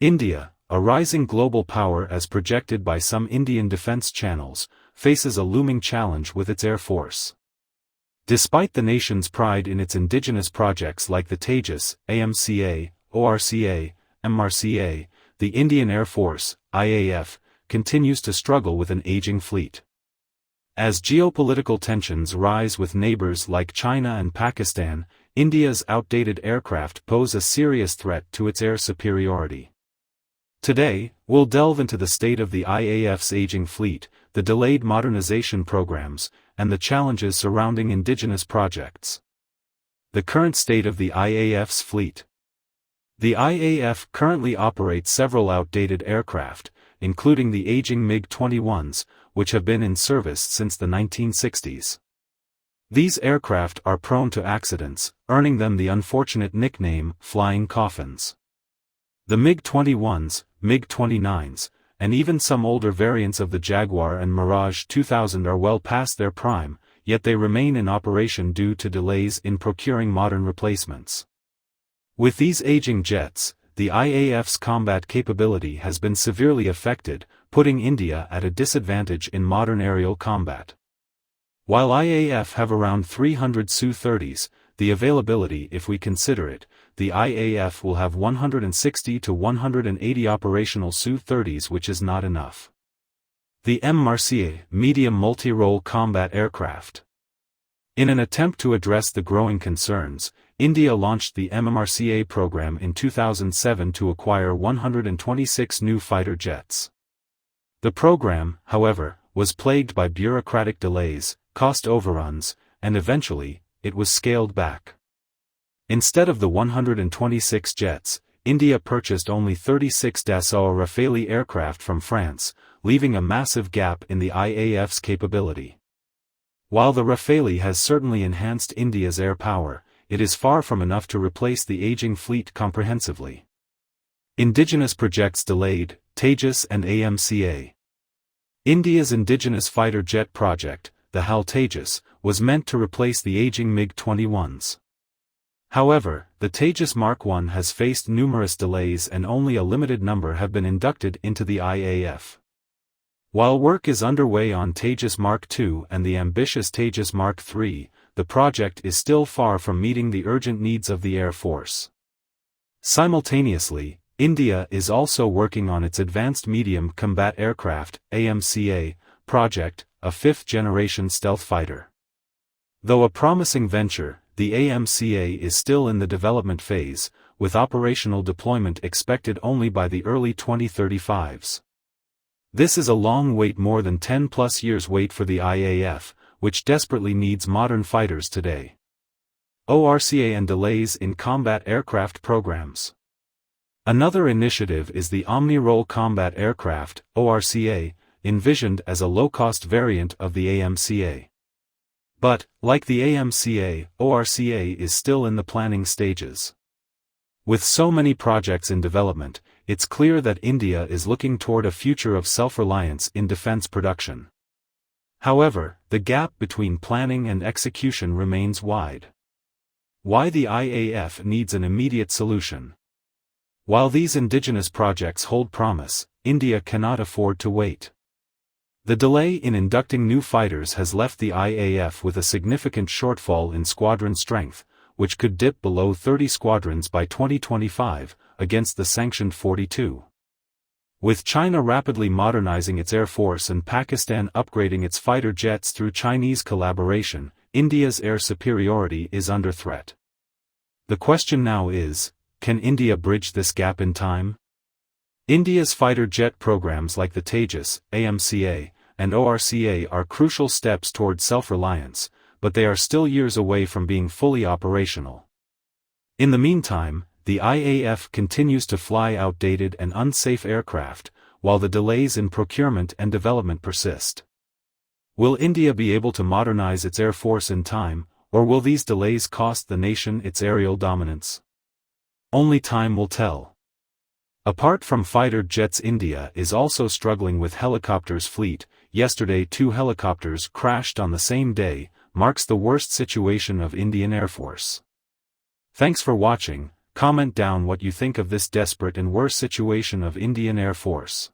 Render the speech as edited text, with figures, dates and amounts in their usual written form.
India, a rising global power as projected by some Indian defense channels, faces a looming challenge with its air force. Despite the nation's pride in its indigenous projects like the Tejas, AMCA, ORCA, MMRCA, the Indian Air Force, IAF, continues to struggle with an aging fleet. As geopolitical tensions rise with neighbors like China and Pakistan, India's outdated aircraft pose a serious threat to its air superiority. Today, we'll delve into the state of the IAF's aging fleet, the delayed modernization programs, and the challenges surrounding indigenous projects. The current state of the IAF's fleet. The IAF currently operates several outdated aircraft, including the aging MiG-21s, which have been in service since the 1960s. These aircraft are prone to accidents, earning them the unfortunate nickname, flying coffins. The MiG-21s, MiG-29s, and even some older variants of the Jaguar and Mirage 2000 are well past their prime, yet they remain in operation due to delays in procuring modern replacements. With these aging jets, the IAF's combat capability has been severely affected, putting India at a disadvantage in modern aerial combat. While IAF have around 300 Su-30s, the availability, if we consider it, the IAF will have 160 to 180 operational Su-30s, which is not enough. The MMRCA, Medium Multi-Role Combat Aircraft. In an attempt to address the growing concerns, India launched the MMRCA program in 2007 to acquire 126 new fighter jets. The program, however, was plagued by bureaucratic delays, cost overruns, and eventually, it was scaled back. Instead of the 126 jets, India purchased only 36 Dassault Rafale aircraft from France, leaving a massive gap in the IAF's capability. While the Rafale has certainly enhanced India's air power, it is far from enough to replace the aging fleet comprehensively. Indigenous projects delayed, Tejas and AMCA. India's indigenous fighter jet project, the HAL Tejas, was meant to replace the aging MiG-21s. However, the Tejas Mark I has faced numerous delays and only a limited number have been inducted into the IAF. While work is underway on Tejas Mark II and the ambitious Tejas Mark III, the project is still far from meeting the urgent needs of the Air Force. Simultaneously, India is also working on its Advanced Medium Combat Aircraft, AMCA, project, a fifth-generation stealth fighter. Though a promising venture, the AMCA is still in the development phase, with operational deployment expected only by the early 2035s. This is a long wait, more than 10+ years wait for the IAF, which desperately needs modern fighters today. ORCA and delays in combat aircraft programs. Another initiative is the Omni-Role Combat Aircraft, ORCA, envisioned as a low-cost variant of the AMCA. But, like the AMCA, ORCA is still in the planning stages. With so many projects in development, it's clear that India is looking toward a future of self-reliance in defense production. However, the gap between planning and execution remains wide. Why the IAF needs an immediate solution. While these indigenous projects hold promise, India cannot afford to wait. The delay in inducting new fighters has left the IAF with a significant shortfall in squadron strength, which could dip below 30 squadrons by 2025, against the sanctioned 42. With China rapidly modernizing its air force and Pakistan upgrading its fighter jets through Chinese collaboration, India's air superiority is under threat. The question now is, can India bridge this gap in time? India's fighter jet programs like the Tejas, AMCA, and ORCA are crucial steps toward self-reliance, but they are still years away from being fully operational. In the meantime, the IAF continues to fly outdated and unsafe aircraft, while the delays in procurement and development persist. Will India be able to modernize its air force in time, or will these delays cost the nation its aerial dominance? Only time will tell. Apart from fighter jets, India is also struggling with helicopters fleet. Yesterday 2 helicopters crashed on the same day, marks the worst situation of Indian Air Force. Thanks for watching. Comment down what you think of this desperate and worse situation of Indian Air Force.